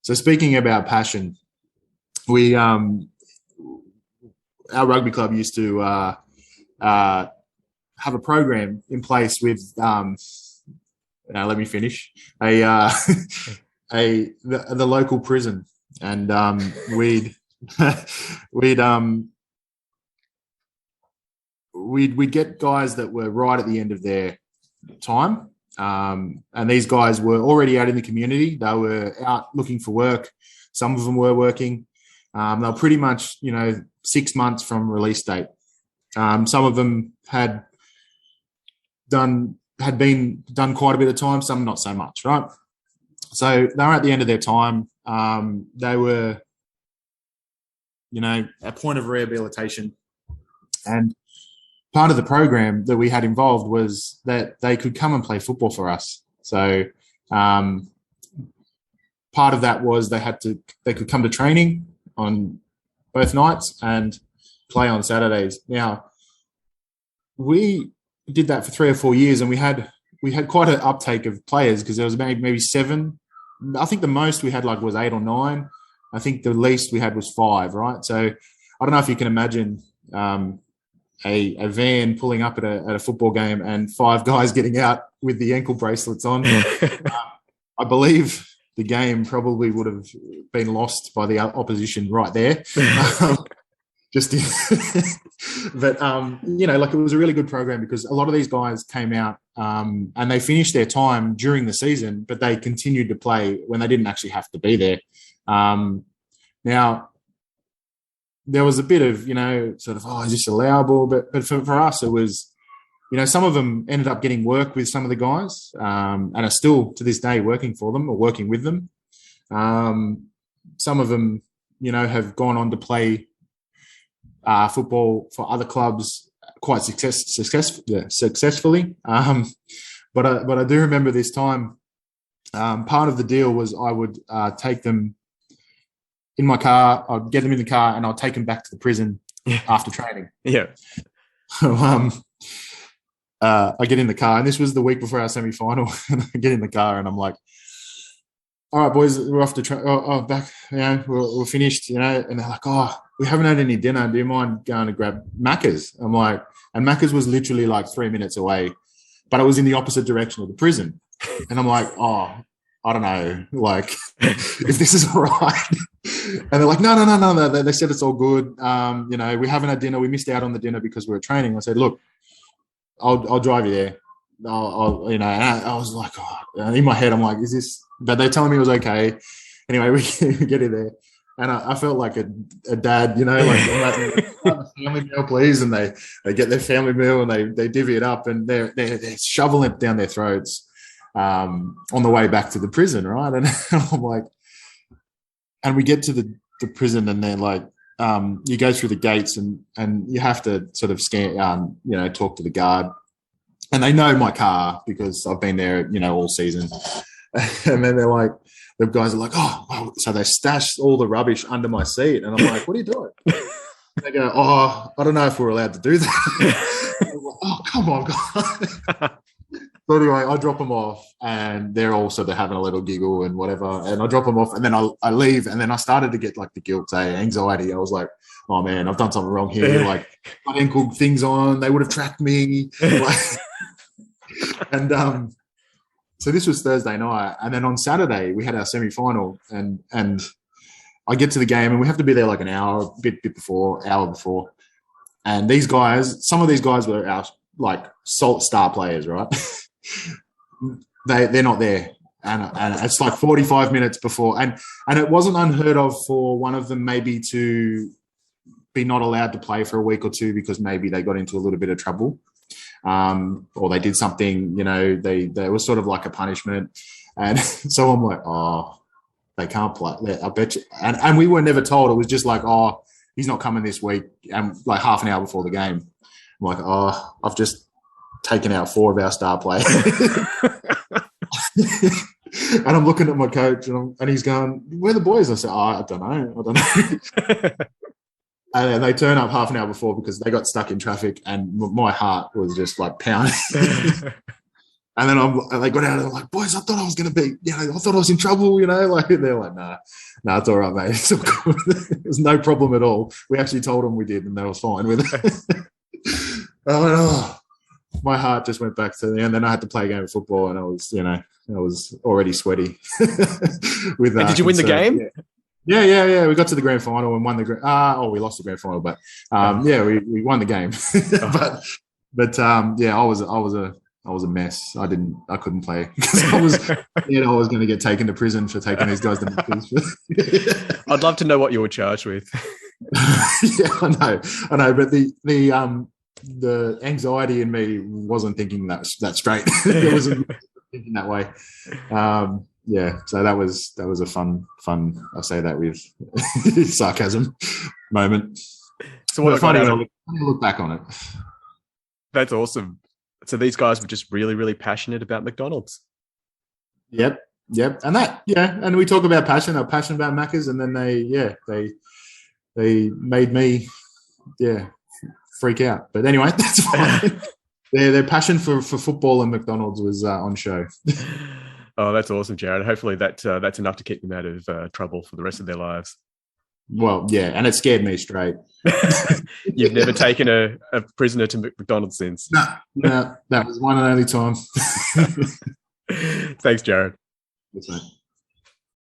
So speaking about passion, we our rugby club used to have a program in place with let me finish a the local prison, and we'd we'd we'd get guys that were right at the end of their time. And these guys were already out in the community. They were out looking for work. Some of them were working. They were pretty much, 6 months from release date. Some of them had been done quite a bit of time, some not so much, right? So they were at the end of their time. They were, a point of rehabilitation. And part of the program that we had involved was that they could come and play football for us. So part of that was they could come to training on both nights and play on Saturdays. Now, we did that for 3 or 4 years, and we had quite an uptake of players, because there was maybe 7. I think the most we had was 8 or 9. I think the least we had was 5, right? So I don't know if you can imagine a van pulling up at a football game and 5 guys getting out with the ankle bracelets on. I believe the game probably would have been lost by the opposition right there. But it was a really good program, because a lot of these guys came out and they finished their time during the season, but they continued to play when they didn't actually have to be there. Now, there was a bit of, is this allowable? But for us, it was, some of them ended up getting work with some of the guys and are still to this day working for them or working with them. Some of them, have gone on to play football for other clubs quite successfully. But I do remember this time, part of the deal was I would take them in my car. I'd get them in the car and I'd take them back to the prison after training. Yeah. So, I get in the car, and this was the week before our semi-final, and I get in the car and I'm like, all right, boys, we're off to back, we're finished, and they're like, we haven't had any dinner. Do you mind going to grab Macca's? I'm like, and Macca's was literally 3 minutes away, but it was in the opposite direction of the prison. And I'm like, I don't know, if this is all right. And they're like, no. They said it's all good. We haven't had dinner. We missed out on the dinner because we were training. I said, look, I'll drive you there. And I was like, in my head, I'm like, is this? But they're telling me it was okay. Anyway, we get in there, and I felt like a dad, I'm like, family meal, please. And they get their family meal and they divvy it up, and they're shoveling it down their throats on the way back to the prison, right? And I'm like, and we get to the prison, and they're like, you go through the gates, and you have to sort of scan, talk to the guard, and they know my car because I've been there, all season. And then the guys are like, so they stashed all the rubbish under my seat, and I'm like, what are you doing? And they go, I don't know if we're allowed to do that. I'm like, come on, guys. So anyway, I drop them off, and they're all sort of having a little giggle and whatever. And I drop them off, and then I leave, and then I started to get the guilt, anxiety. I was like, oh man, I've done something wrong here. My ankle things on, they would have tracked me. And so this was Thursday night, and then on Saturday we had our semi-final, and I get to the game, and we have to be there an hour before, and these guys, some of these guys were our salt star players, right? They're not there, and it's 45 minutes before, and it wasn't unheard of for one of them maybe to be not allowed to play for a week or two because maybe they got into a little bit of trouble. Or they did something, they was sort of like a punishment. And so I'm like, they can't play. I bet you. And we were never told. It was just he's not coming this week. And half an hour before the game, I'm like, I've just taken out 4 of our star players. And I'm looking at my coach, and he's going, where are the boys? I said, I don't know. And they turn up half an hour before because they got stuck in traffic, and my heart was just pounding. And then they got out and I'm like, boys, I thought I was going to be, I thought I was in trouble, like, they're like, nah, it's all right, mate. It's all good. There's no problem at all. We actually told them we did and they were fine with it. I went, my heart just went back to the end. Then I had to play a game of football and I was already sweaty. With that. Did you win the game? Yeah. We got to the grand final and won the we lost the grand final, but we won the game. but I was a mess. I couldn't play because I was going to get taken to prison for taking these guys to matches. I'd love to know what you were charged with. Yeah, I know, but the anxiety in me wasn't thinking that straight. It wasn't thinking that way. So that was a fun. I say that with sarcasm moment. So what funny when I look back on it. That's awesome. So these guys were just really, really passionate about McDonald's. Yep. And we talk about passion. They're passionate about Macca's, and then they made me, freak out. But anyway, that's fine. Their passion for football and McDonald's was on show. Oh, that's awesome, Jared. Hopefully that's enough to keep them out of trouble for the rest of their lives. Well, yeah, and it scared me straight. You've never taken a prisoner to McDonald's since? No, that was one and only time. Thanks, Jared. That's right.